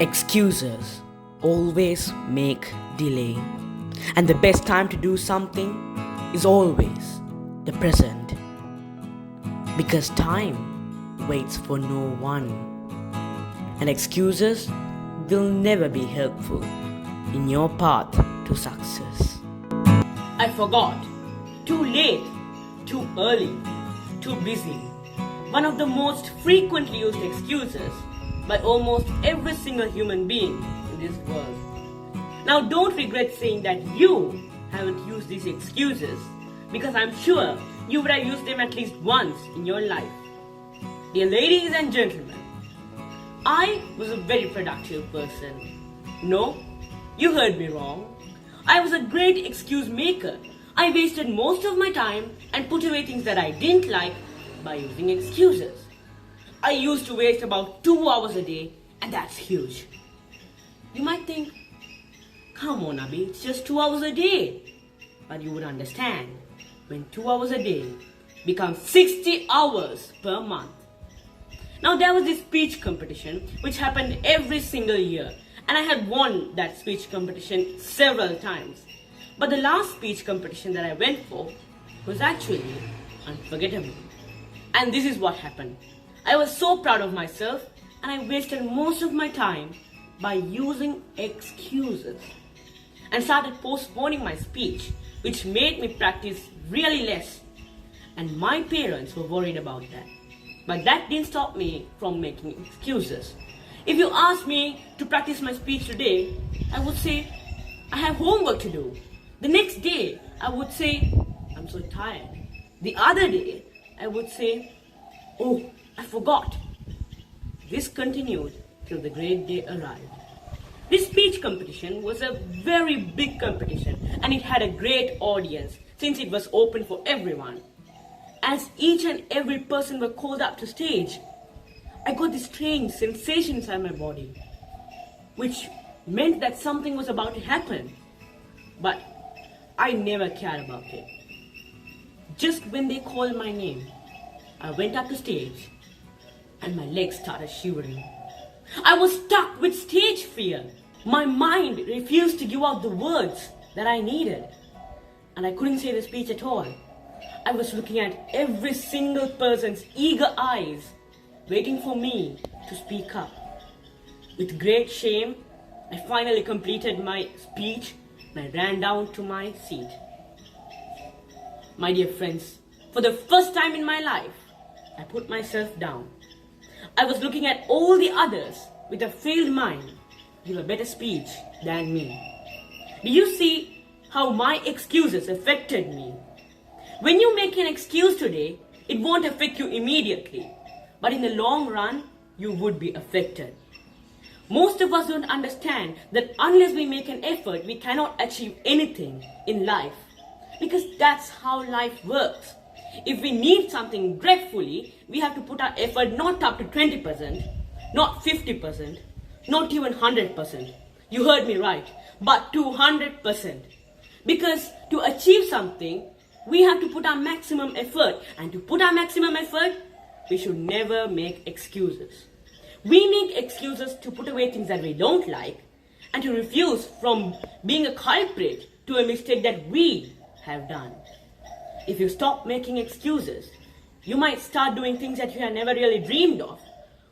Excuses always make delay, and the best time to do something is always the present, because time waits for no one, and excuses will never be helpful in your path to success. I forgot. Too late. Too early. Too busy. One of the most frequently used excuses by almost every single human being in this world. Now don't regret saying that you haven't used these excuses, because I'm sure you would have used them at least once in your life. Dear ladies and gentlemen, I was a very productive person. No, you heard me wrong. I was a great excuse maker. I wasted most of my time and put away things that I didn't like by using excuses. I used to waste about 2 hours a day, and that's huge. You might think, come on Abhi, it's just 2 hours a day. But you would understand, when 2 hours a day becomes 60 hours per month. Now there was this speech competition which happened every single year, and I had won that speech competition several times. But the last speech competition that I went for was actually unforgettable. And this is what happened. I was so proud of myself, and I wasted most of my time by using excuses and started postponing my speech, which made me practice really less. And my parents were worried about that. But that didn't stop me from making excuses. If you asked me to practice my speech today, I would say, I have homework to do. The next day, I would say, I'm so tired. The other day, I would say, oh, I forgot. This continued till the great day arrived. This speech competition was a very big competition, and it had a great audience since it was open for everyone. As each and every person were called up to stage, I got this strange sensation inside my body, which meant that something was about to happen. But I never cared about it. Just when they called my name, I went up to stage and my legs started shivering. I was stuck with stage fear. My mind refused to give out the words that I needed, and I couldn't say the speech at all. I was looking at every single person's eager eyes, waiting for me to speak up. With great shame, I finally completed my speech and I ran down to my seat. My dear friends, for the first time in my life, I put myself down. I was looking at all the others with a failed mind give a better speech than me. Do you see how my excuses affected me? When you make an excuse today, it won't affect you immediately, but in the long run, you would be affected. Most of us don't understand that unless we make an effort, we cannot achieve anything in life, because that's how life works. If we need something dreadfully, we have to put our effort not up to 20%, not 50%, not even 100%. You heard me right, but 200%. Because to achieve something, we have to put our maximum effort. And to put our maximum effort, we should never make excuses. We make excuses to put away things that we don't like and to refuse from being a culprit to a mistake that we have done. If you stop making excuses, you might start doing things that you have never really dreamed of.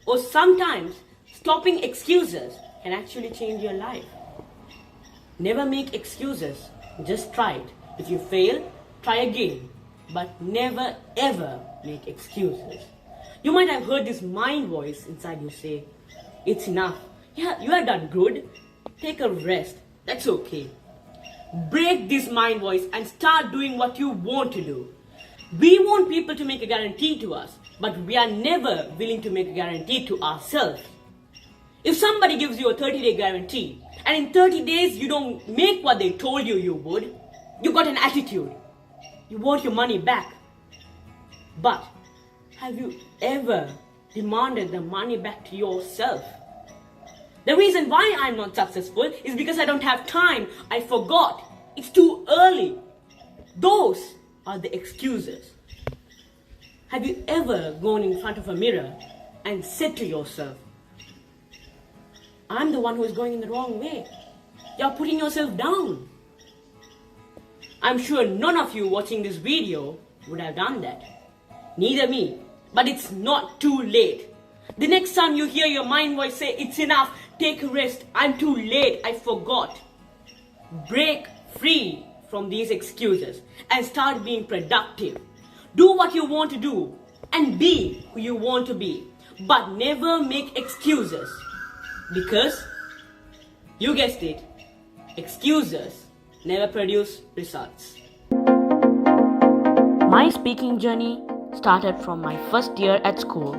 Or sometimes, stopping excuses can actually change your life. Never make excuses, just try it. If you fail, try again. But never ever make excuses. You might have heard this mind voice inside you say, it's enough. Yeah, you have done good. Take a rest. That's okay. Break this mind voice and start doing what you want to do. We want people to make a guarantee to us, but we are never willing to make a guarantee to ourselves. If somebody gives you a 30-day guarantee, and in 30 days you don't make what they told you you would, you got an attitude. You want your money back. But have you ever demanded the money back to yourself? The reason why I'm not successful is because I don't have time. I forgot. It's too early. Those are the excuses. Have you ever gone in front of a mirror and said to yourself, I'm the one who is going in the wrong way. You're putting yourself down. I'm sure none of you watching this video would have done that. Neither me. But it's not too late. The next time you hear your mind voice say, it's enough, take a rest, I'm too late, I forgot. Break free from these excuses and start being productive. Do what you want to do and be who you want to be. But never make excuses. Because, you guessed it, excuses never produce results. My speaking journey started from my first year at school.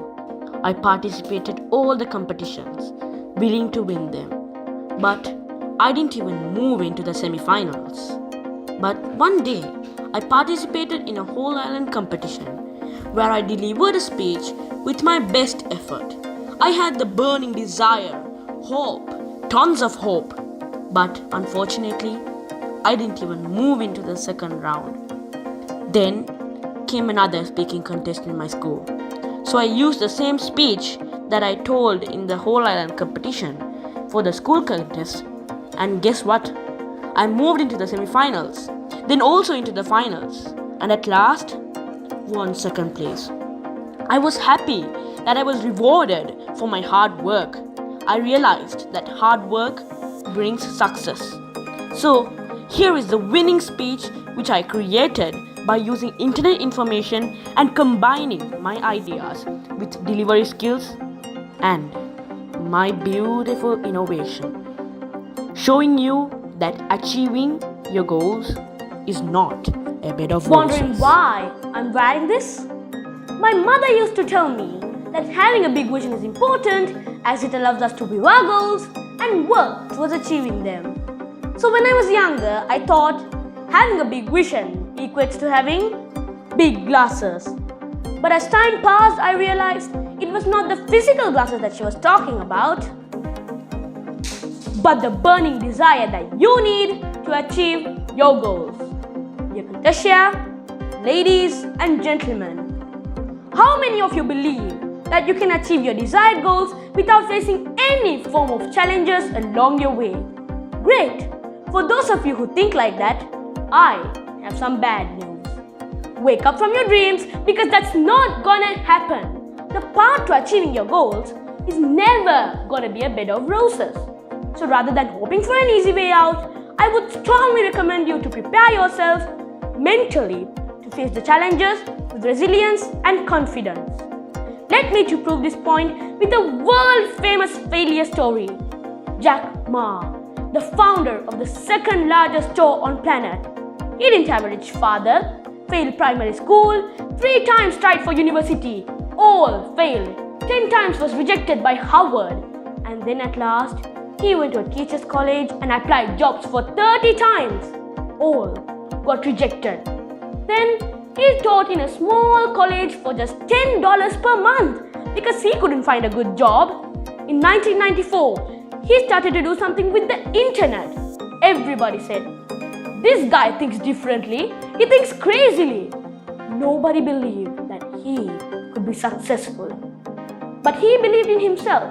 I participated all the competitions, willing to win them. But I didn't even move into the semi-finals. But one day, I participated in a whole island competition where I delivered a speech with my best effort. I had the burning desire, hope, tons of hope. But unfortunately, I didn't even move into the second round. Then came another speaking contest in my school. So I used the same speech that I told in the whole island competition for the school contest. And guess what? I moved into the semi-finals, then also into the finals, and at last won second place. I was happy that I was rewarded for my hard work. I realized that hard work brings success. So here is the winning speech which I created by using internet information and combining my ideas with delivery skills and my beautiful innovation, showing you that achieving your goals is not a bed of roses. Wondering why I'm wearing this? My mother used to tell me that having a big vision is important as it allows us to view our goals and work towards achieving them. So when I was younger, I thought having a big vision equates to having big glasses. But as time passed, I realized it was not the physical glasses that she was talking about, but the burning desire that you need to achieve your goals. Yakutasha, ladies and gentlemen, how many of you believe that you can achieve your desired goals without facing any form of challenges along your way? Great! For those of you who think like that, I have some bad news. Wake up from your dreams because that's not gonna happen. The path to achieving your goals is never gonna be a bed of roses. So rather than hoping for an easy way out, I would strongly recommend you to prepare yourself mentally to face the challenges with resilience and confidence. Let me to prove this point with a world-famous failure story. Jack Ma, the founder of the second largest store on planet. He didn't have a rich father, failed primary school, 3 times tried for university, all failed, 10 times was rejected by Harvard, and then at last, he went to a teacher's college and applied jobs for 30 times, all got rejected. Then he taught in a small college for just $10 per month because he couldn't find a good job. In 1994, he started to do something with the internet. Everybody said, "This guy thinks differently, he thinks crazily." Nobody believed that he could be successful. But he believed in himself.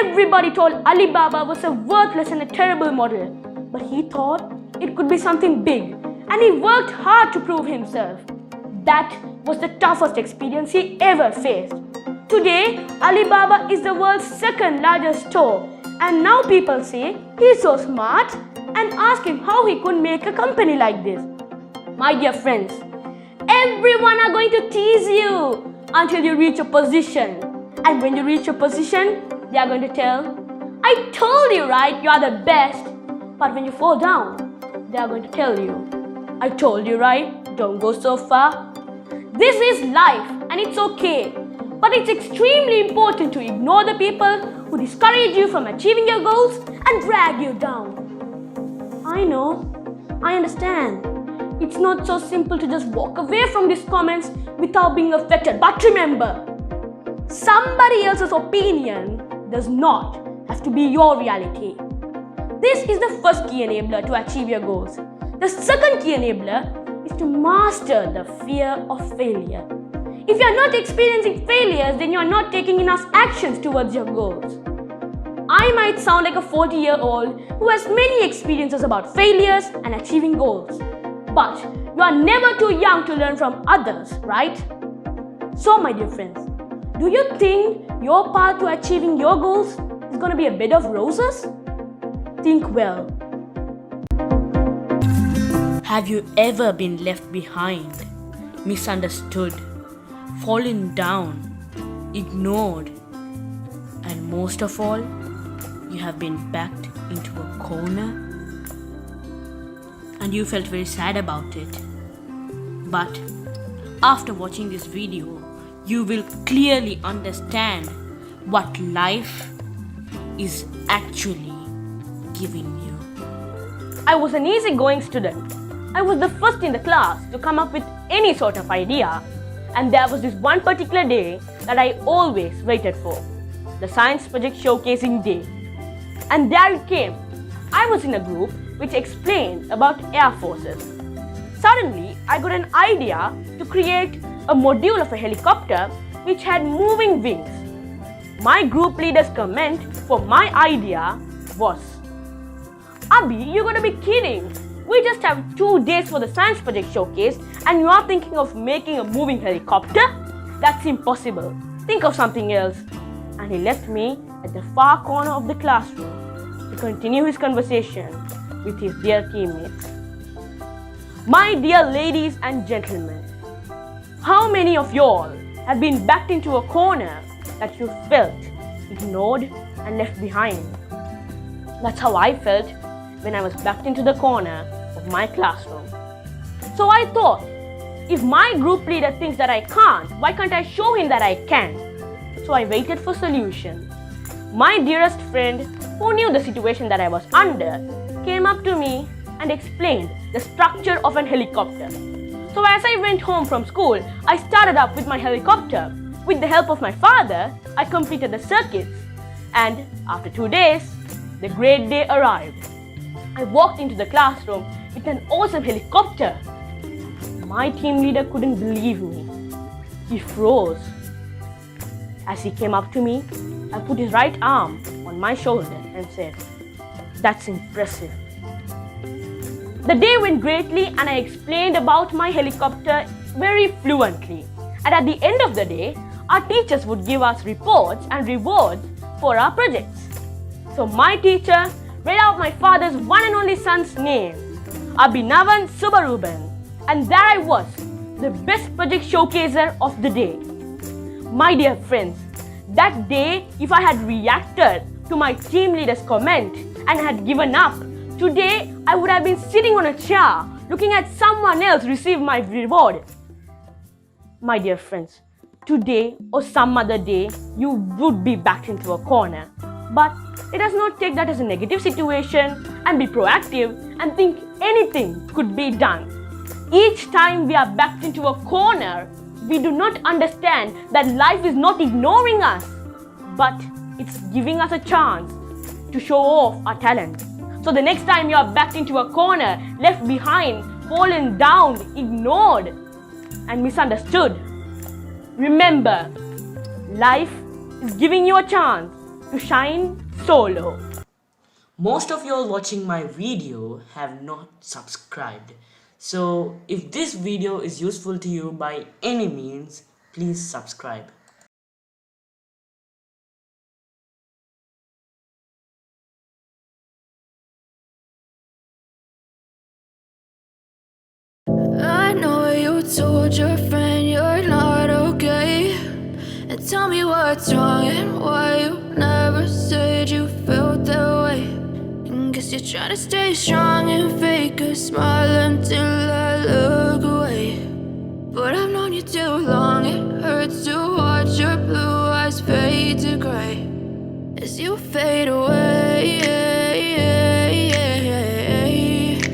Everybody told Alibaba was a worthless and a terrible model. But he thought it could be something big, and he worked hard to prove himself. That was the toughest experience he ever faced. Today, Alibaba is the world's second largest store, and now people say he's so smart and ask him how he could make a company like this. My dear friends, everyone are going to tease you until you reach a position. And when you reach a position, they are going to tell, "I told you, right, you are the best." But when you fall down, they are going to tell you, "I told you, right, don't go so far." This is life and it's okay. But it's extremely important to ignore the people who discourage you from achieving your goals and drag you down. I know, I understand. It's not so simple to just walk away from these comments without being affected. But remember, somebody else's opinion does not have to be your reality. This is the first key enabler to achieve your goals. The second key enabler is to master the fear of failure. If you are not experiencing failures, then you are not taking enough actions towards your goals. I might sound like a 40-year-old who has many experiences about failures and achieving goals. But you are never too young to learn from others, right? So, my dear friends, do you think your path to achieving your goals is going to be a bed of roses? Think well. Have you ever been left behind, misunderstood, fallen down, ignored, and most of all, you have been backed into a corner? And you felt very sad about it. But after watching this video, you will clearly understand what life is actually giving you. I was an easygoing student. I was the first in the class to come up with any sort of idea. And there was this one particular day that I always waited for, the science project showcasing day. And there it came. I was in a group which explained about air forces. Suddenly, I got an idea to create a module of a helicopter which had moving wings. My group leader's comment for my idea was, "Abhi, you're gonna be kidding. We just have 2 days for the science project showcase and you are thinking of making a moving helicopter? That's impossible. Think of something else." And he left me at the far corner of the classroom to continue his conversation with his dear teammates. My dear ladies and gentlemen, how many of y'all have been backed into a corner that you felt ignored and left behind? That's how I felt when I was backed into the corner of my classroom. So I thought, if my group leader thinks that I can't, why can't I show him that I can? So I waited for solution. My dearest friend, who knew the situation that I was under, came up to me and explained the structure of an helicopter. So as I went home from school, I started up with my helicopter. With the help of my father, I completed the circuits. And after 2 days, the great day arrived. I walked into the classroom with an awesome helicopter. My team leader couldn't believe me. He froze. As he came up to me, I put his right arm on my shoulder and said, "That's impressive." The day went greatly and I explained about my helicopter very fluently. And at the end of the day, our teachers would give us reports and rewards for our projects. So my teacher read out my father's one and only son's name, Abhinavan Subaruban. And there I was, the best project showcaser of the day. My dear friends, that day, if I had reacted to my team leader's comment and had given up, today I would have been sitting on a chair looking at someone else receive my reward. My dear friends, today or some other day, you would be backed into a corner. But let us not take that as a negative situation and be proactive and think anything could be done. Each time we are backed into a corner, we do not understand that life is not ignoring us, but it's giving us a chance to show off our talent. So the next time you are backed into a corner, left behind, fallen down, ignored, and misunderstood, remember, life is giving you a chance to shine solo. Most of you all watching my video have not subscribed. So if this video is useful to you by any means, please subscribe. I know you told your friend you're not okay, and tell me what's wrong and why you never said you felt that way. And guess you're trying to stay strong and fake a smile until I look away. But I've known you too long, it hurts to watch your blue eyes fade to gray as you fade away.